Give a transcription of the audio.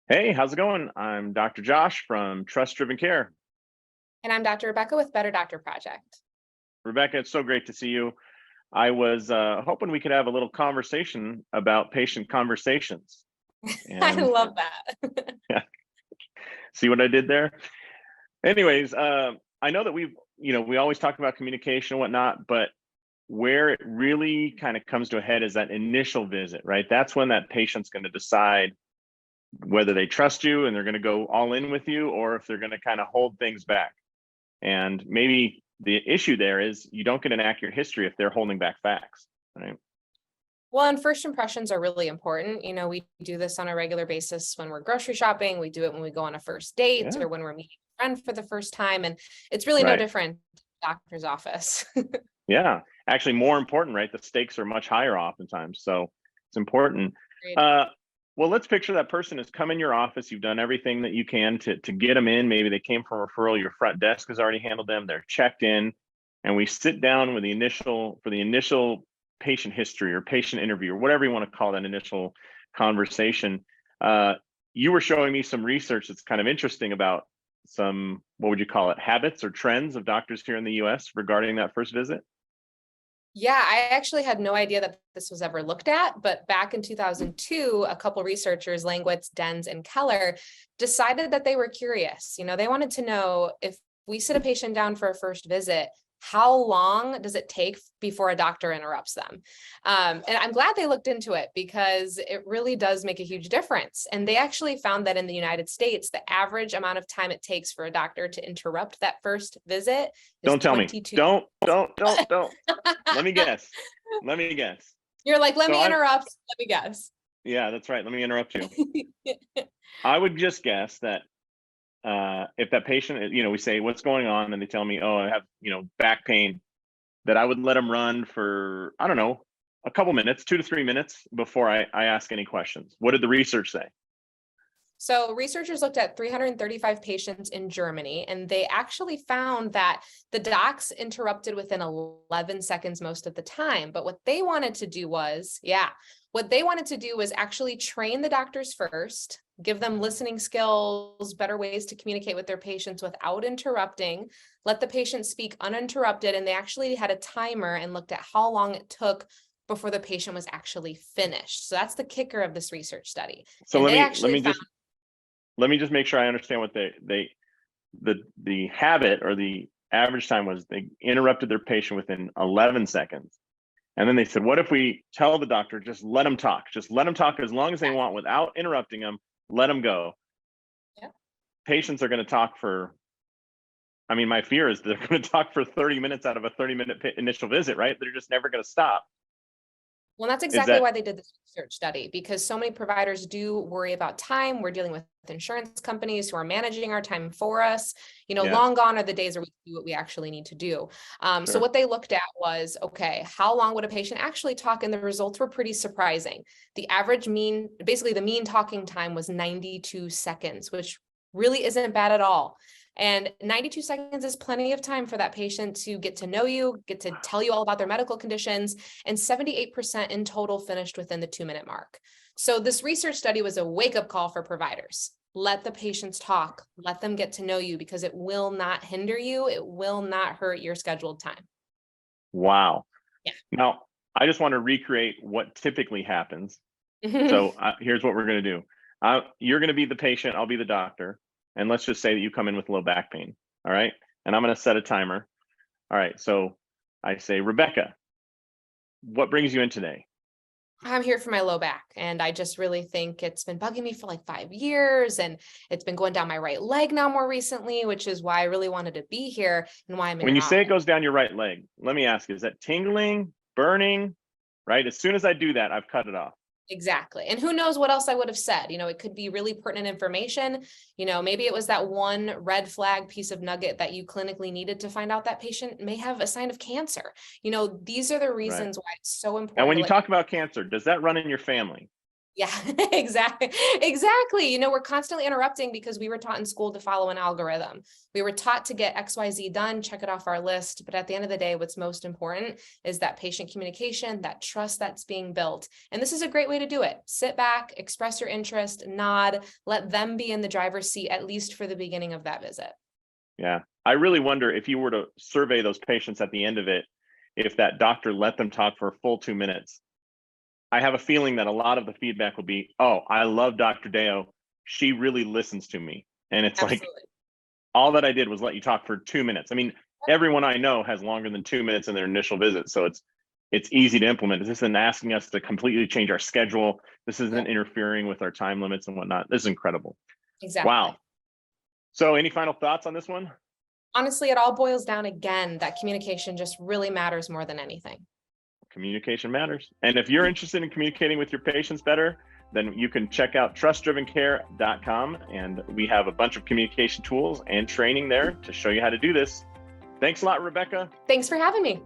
Hey, how's it going? I'm Dr. Josh from Trust Driven Care. And I'm Dr. Rebecca with Better Doctor Project. Rebecca, it's so great to see you. I was hoping we could have a little conversation about patient conversations. I And love that. yeah, see what I did there? Anyways, I know that we always talk about communication and whatnot, but where it really kind of comes to a head is that initial visit, right? That's when that patient's going to decide whether they trust you and they're going to go all in with you, or if they're going to kind of hold things back. And maybe the issue there is you don't get an accurate history if they're holding back facts, right? Well, and first impressions are really important. We do this on a regular basis when we're grocery shopping. We do it when we go on a first date Yeah, or when we're meeting a friend for the first time. And it's really no right. different in the doctor's office. Yeah, actually more important, right? The stakes are much higher oftentimes. So it's important. Great. Uh, well, let's picture that person has come in your office. You've done everything that you can to get them in. Maybe they came from referral. Your front desk has already handled them. They're checked in, and we sit down with the initial patient history or patient interview or whatever you want to call that initial conversation. You were showing me some research that's kind of interesting about some, what would you call it, habits or trends of doctors here in the US regarding that first visit? Yeah, I actually had no idea that this was ever looked at, but back in 2002, a couple researchers, Langwitz, Denz, and Keller, decided that they were curious. They wanted to know, if we sit a patient down for a first visit, how long does it take before a doctor interrupts them? And I'm glad they looked into it because it really does make a huge difference. And they actually found that in the United States, the average amount of time it takes for a doctor to interrupt that first visit is Don't tell me. 22. Don't. Let me guess. Let me guess. You're like, let So me interrupt. Let me guess. yeah, that's right. Let me interrupt you. I would just guess that if that patient, we say, what's going on? And they tell me, oh, I have, back pain, that I would let them run for, I don't know, a couple minutes, 2 to 3 minutes before I ask any questions. What did the research say? So researchers looked at 335 patients in Germany, and they actually found that the docs interrupted within 11 seconds most of the time. But what they wanted to do was, actually train the doctors first, give them listening skills, better ways to communicate with their patients without interrupting, let the patient speak uninterrupted. And they actually had a timer and looked at how long it took before the patient was actually finished. So that's the kicker of this research study. So And let they me let actually me found just let me just make sure I understand what the habit or the average time was. They interrupted their patient within 11 seconds. And then they said, what if we tell the doctor, just let them talk, as long as they want without interrupting them, let them go. yeah. Patients are going to talk for, I mean, my fear is they're going to talk for 30 minutes out of a 30-minute initial visit, right? They're just never going to stop. Well, that's Is exactly that why they did this research study, because so many providers do worry about time. We're dealing with insurance companies who are managing our time for us. yes, Long gone are the days where we do what we actually need to do. So sure. what they looked at was, okay, how long would a patient actually talk? And the results were pretty surprising. Basically the mean talking time was 92 seconds, which really isn't bad at all. And 92 seconds is plenty of time for that patient to get to know you, get to tell you all about their medical conditions, and 78% in total finished within the 2-minute mark. So this research study was a wake-up call for providers. Let the patients talk, let them get to know you, because it will not hinder you. It will not hurt your scheduled time. Wow. Yeah. Now, I just want to recreate what typically happens. Mhm. So here's what we're going to do. You're going to be the patient. I'll be the doctor. And let's just say that you come in with low back pain. All right. And I'm going to set a timer. All right. So I say, Rebecca, what brings you in today? I'm here for my low back, and I just really think it's been bugging me for like 5 years, and it's been going down my right leg now more recently, which is why I really wanted to be here and why I'm in When your you say it office. goes down your right leg, let me ask, is that tingling, burning, right? As soon as I do that, I've cut it off. Exactly. And who knows what else I would have said. It could be really pertinent information. Maybe it was that one red flag piece of nugget that you clinically needed to find out that patient may have a sign of cancer. These are the Right. reasons why it's so And important when to you let. talk about cancer, does that run in your family? Yeah, exactly. Exactly. You know, we're constantly interrupting because we were taught in school to follow an algorithm. We were taught to get XYZ done, check it off our list. But at the end of the day, what's most important is that patient communication, that trust that's being built. And this is a great way to do it. Sit back, express your interest, nod, let them be in the driver's seat, at least for the beginning of that visit. Yeah. I really wonder if you were to survey those patients at the end of it, if that doctor let them talk for a full 2 minutes. I have a feeling that a lot of the feedback will be, oh, I love Dr. Deo. She really listens to me. And it's like, Absolutely. all that I did was let you talk for 2 minutes. I mean, everyone I know has longer than 2 minutes in their initial visit. So it's easy to implement. This isn't asking us to completely change our schedule. This isn't interfering with our time limits and whatnot. This is incredible. Exactly. Wow. So any final thoughts on this one? Honestly, it all boils down again that communication just really matters more than anything. Communication matters. And if you're interested in communicating with your patients better, then you can check out trustdrivencare.com. And we have a bunch of communication tools and training there to show you how to do this. Thanks a lot, Rebecca. Thanks for having me.